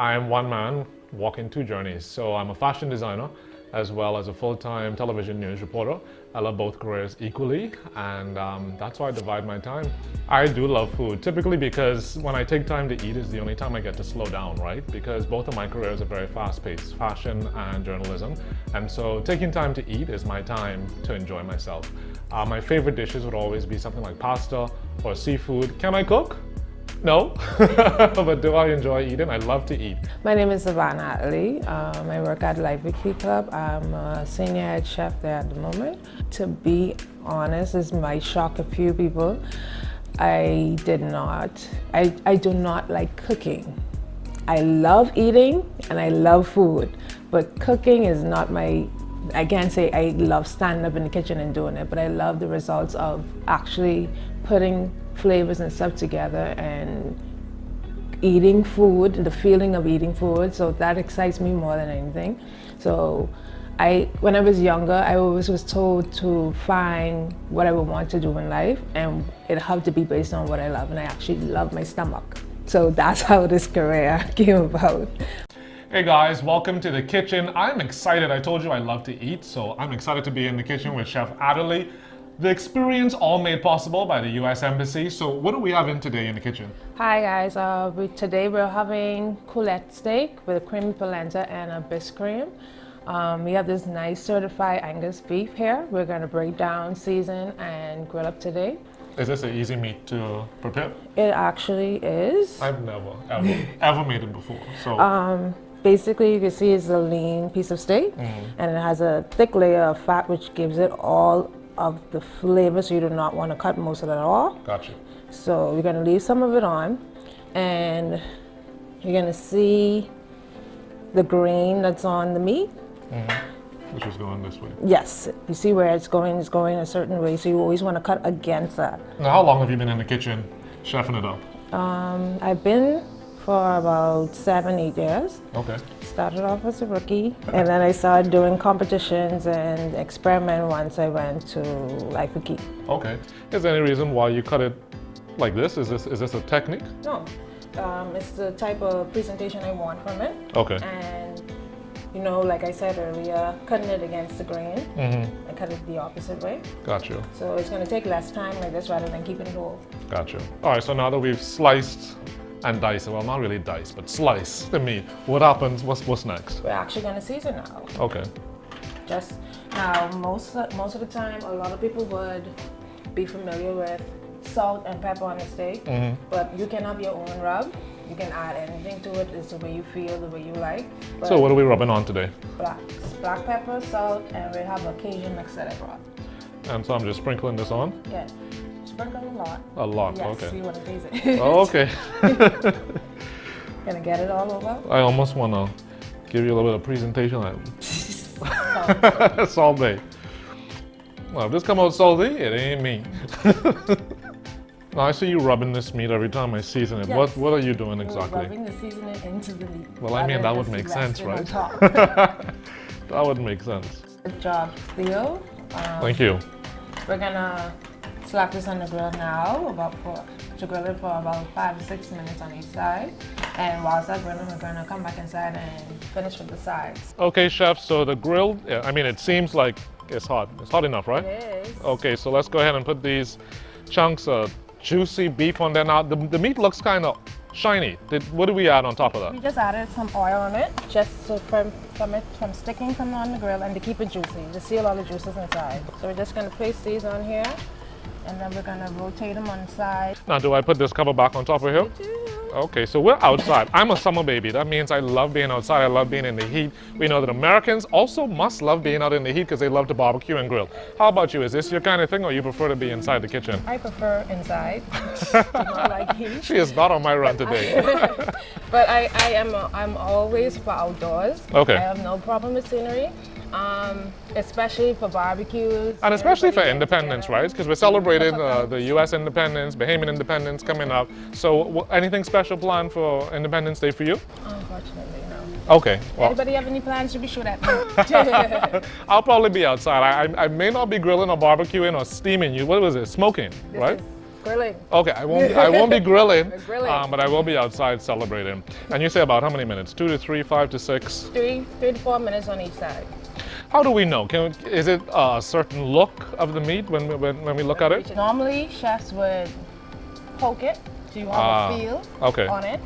I am one man walking two journeys. So I'm a fashion designer as well as a full-time television news reporter. I love both careers equally, and that's why I divide my time. I do love food, typically because when I take time to eat is the only time I get to slow down, right? Because both of my careers are very fast-paced, fashion and journalism. And so taking time to eat is my time to enjoy myself. My favorite dishes would always be something like pasta or seafood. Can I cook? No, but do I enjoy eating? I love to eat. My name is Savannah. I work at Life Weekly Club. I'm a senior head chef there at the moment. To be honest, this might shock a few people. I do not like cooking. I love eating and I love food, but cooking is not I can't say I love standing up in the kitchen and doing it, but I love the results of actually putting flavors and stuff together and eating food, the feeling of eating food. So that excites me more than anything. So when I was younger, I always was told to find what I would want to do in life, and it had to be based on what I love, and I actually love my stomach. So that's how this career came about. Hey guys, welcome to the kitchen. I'm excited. I told you I love to eat, so I'm excited to be in the kitchen with Chef Adderley. The experience all made possible by the US Embassy. So what do we have in today in the kitchen? Hi guys, today we're having coulette steak with a creamy polenta and a bisque cream. We have this nice certified Angus beef here. We're going to break down, season, and grill up today. Is this an easy meat to prepare? It actually is. I've never, ever made it before. So. Basically, you can see it's a lean piece of steak, and it has a thick layer of fat which gives it all of the flavor, so you do not want to cut most of it off. Gotcha. So we're going to leave some of it on, and you're going to see the grain that's on the meat. Which is going this way. Yes, you see where it's going a certain way, so you always want to cut against that. Now, how long have you been in the kitchen chefing it up? I've been for about 7-8 years. Okay. Started off as a rookie, and then I started doing competitions and experiment once I went to Life Weekly. Okay. Is there any reason why you cut it like this? Is this a technique? No. It's the type of presentation I want from it. Okay. And you know, like I said earlier, cutting it against the grain, I cut it the opposite way. Gotcha. So it's going to take less time like this rather than keeping it whole. Gotcha. All right, so now that we've sliced and diced, well, not really diced, but sliced the meat, what happens? What's next? We're actually going to season now. Okay. Just now, most of the time, a lot of people would be familiar with salt and pepper on the steak, but you can have your own rub. You can add anything to it. It's the way you feel, the way you like. But so what are we rubbing on today? Black pepper, salt, and we have a Cajun mix that I brought. And so I'm just sprinkling this on? Yeah. Sprinkle a lot. A lot, yes, okay. So you want to taste it. Oh, okay. Gonna get it all over? I almost want to give you a little bit of presentation. Salty. Well, if this come out salty, it ain't me. Now, I see you rubbing this meat every time I season it. Yes. What are you doing exactly? Rubbing the seasoning into the meat. Well, I mean, that would make sense, right? That would make sense. Good job, Theo. Thank you. We're gonna slap this on the grill now, to grill it for about 5 to 6 minutes on each side. And whilst that's grilling, we're gonna come back inside and finish with the sides. Okay, chef, so the grill, I mean, it seems like it's hot. It's hot enough, right? It is. Okay, so let's go ahead and put these chunks of juicy beef on there. Now, the meat looks kind of shiny. What do we add on top of that? We just added some oil on it, just to from sticking from on the grill and to keep it juicy, to seal all the juices inside. So we're just gonna place these on here, and then we're gonna rotate them on the side. Now, do I put this cover back on top of here? You do. Okay, so we're outside. I'm a summer baby. That means I love being outside. I love being in the heat. We know that Americans also must love being out in the heat because they love to barbecue and grill. How about you? Is this your kind of thing, or you prefer to be inside the kitchen? I prefer inside. Do not like heat. She is not on my run today. But I'm always for outdoors. Okay. I have no problem with scenery. Especially for barbecues. And especially for independence, right? Because we're celebrating the US independence, Bahamian independence coming up. So anything special planned for Independence Day for you? Unfortunately, no. Okay. Well, Anybody have any plans to be sure at me? I'll probably be outside. I may not be grilling or barbecuing or steaming you. What was it? Smoking, right? Grilling. Okay, I won't be grilling, We're grilling. but I will be outside celebrating. And you say about how many minutes? 2 to 3, 5 to 6? 3 to 4 minutes on each side. How do we know? Is it a certain look of the meat when we look at it? Normally, chefs would poke it so you have a feel on it.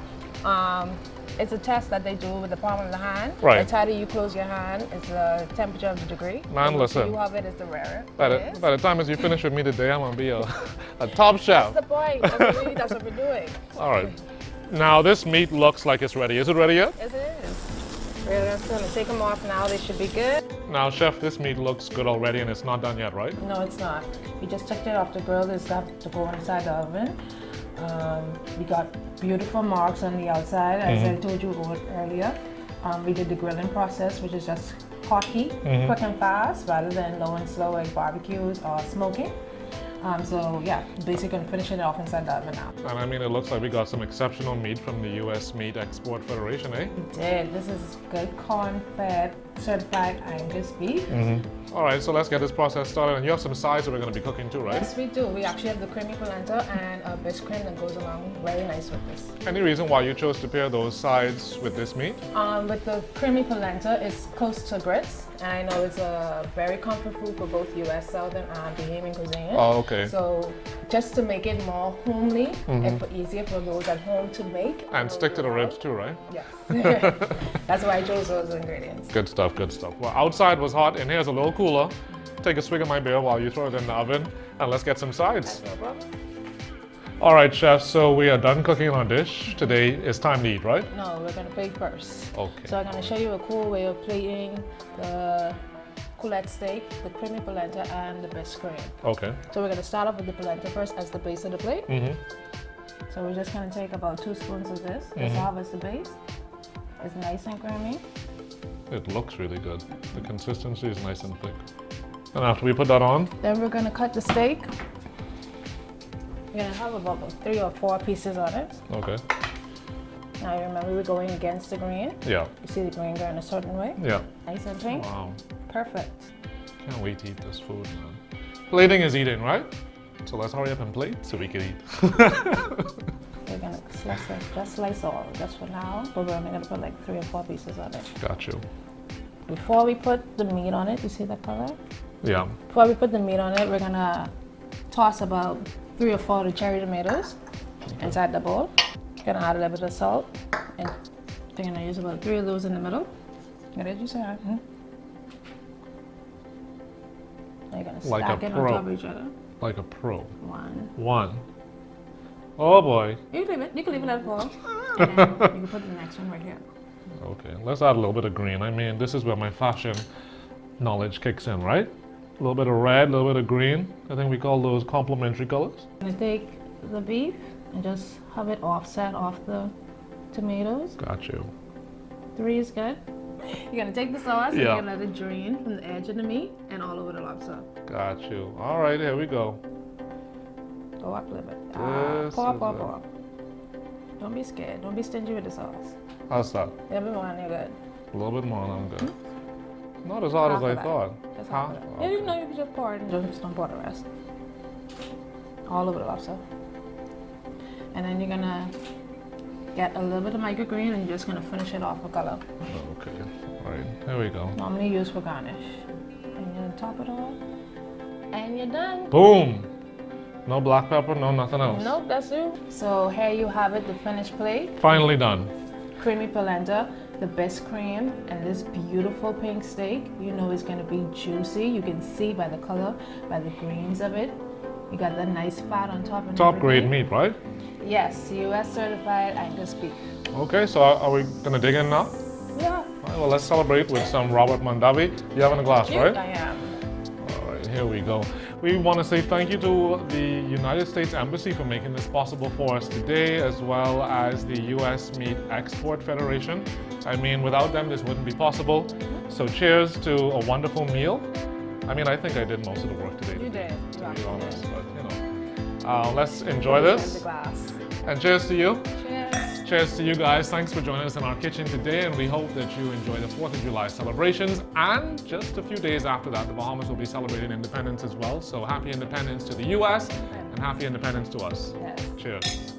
It's a test that they do with the palm of the hand. Right. The tighter you close your hand, it's the temperature of the degree. Man, the listen. you have it is the rarer. By the time as you finish with me today, I'm gonna be a top chef. That's the point. That's what we're doing. All right. Now this meat looks like it's ready. Is it ready yet? Yes, it is. We're just gonna take them off now. They should be good. Now, chef, this meat looks good already, and it's not done yet, right? No, it's not. We just took it off the grill. It's got to go inside the oven. We got beautiful marks on the outside, as I told you earlier. We did the grilling process, which is just hot heat, quick and fast, rather than low and slow like barbecues or smoking. So yeah, basically finishing it off inside the oven now. And I mean, it looks like we got some exceptional meat from the US Meat Export Federation, eh? We did. This is good corn-fed certified Angus beef. All right, so let's get this process started. And you have some sides that we're going to be cooking too, right? Yes, we do. We actually have the creamy polenta and a bitch cream that goes along very nice with this. Any reason why you chose to pair those sides with this meat? With the creamy polenta, it's close to grits. And I know it's a very comfort food for both US Southern and Bahamian cuisine. Oh, okay. So just to make it more homely and easier for those at home to make. And stick to the ribs too, right? Yes. That's why I chose those ingredients. Good stuff, good stuff. Well, outside was hot, and here's a little cooler. Take a swig of my beer while you throw it in the oven, and let's get some sides. No problem. All right, chef, so we are done cooking our dish. Today is time to eat, right? No, we're gonna plate first. Okay. So I'm gonna show you a cool way of plating the coulette steak, the creamy polenta, and the bitch cream. Okay. So we're gonna start off with the polenta first as the base of the plate. So we're just gonna take about 2 spoons of this. This as the base. It's nice and creamy. It looks really good. The consistency is nice and thick. And after we put that on? Then we're gonna cut the steak. We're gonna have about 3 or 4 pieces on it. Okay. Now you remember we're going against the grain. Yeah. You see the grain going a certain way. Yeah. Nice and pink. Wow. Perfect. Can't wait to eat this food, man. Plating is eating, right? So let's hurry up and plate so we can eat. We're gonna slice all, just for now, but we're only gonna put like 3 or 4 pieces on it. Got you. Before we put the meat on it, you see that color? Yeah. Before we put the meat on it, we're gonna toss about 3 or 4 of the cherry tomatoes inside the bowl. Gonna add a little bit of salt, and we're gonna use about 3 of those in the middle. What did you say? Now you're gonna Like stack a it pro. on top of each other. Like a pro. 1. 1. Oh boy. You can leave it at 4. And then you can put the next one right here. Okay, let's add a little bit of green. I mean, this is where my fashion knowledge kicks in, right? A little bit of red, a little bit of green. I think we call those complementary colors. I'm gonna take the beef and just have it offset off the tomatoes. Got you. 3 is good. You're gonna take the sauce and Yeah. you're gonna let it drain from the edge of the meat and all over the lobster. Got you. All right, here we go. Go up a little bit. This Pour, is pour, it. pour. Don't be scared. Don't be stingy with the sauce. How's that? A little bit more and you're good. A little bit more and I'm good. Not as hot as Half I of that. thought. Just Half? half of that. Yeah, you know, you can just pour it and just don't pour the rest. All over the lobster. And then you're gonna get a little bit of microgreen and you're just gonna finish it off with color. Okay, all right, here we go. Normally used for garnish. And you're gonna top it off. And you're done. Boom! No black pepper, no nothing else. Nope, that's you. So here you have it, the finished plate. Finally done. Creamy polenta, the best cream, and this beautiful pink steak. You know it's gonna be juicy. You can see by the color, by the greens of it. You got that nice fat on top. And Top grade everything. meat, right? Yes, US certified Angus beef. Okay, so are we gonna dig in now? Yeah. All right, well, let's celebrate with some Robert Mondavi. You having a glass, right? I am. All right, here we go. We want to say thank you to the United States Embassy for making this possible for us today, as well as the US Meat Export Federation. I mean, without them, this wouldn't be possible. So cheers to a wonderful meal. I mean, I think I did most of the work today. You did. To You be actually honest, did. but you know. Let's enjoy The this. glass. And cheers to you. Cheers. Cheers to you guys. Thanks for joining us in our kitchen today, and we hope that you enjoy the 4th of July celebrations. And just a few days after that, the Bahamas will be celebrating independence as well. So happy independence to the US and happy independence to us. Yes. Cheers.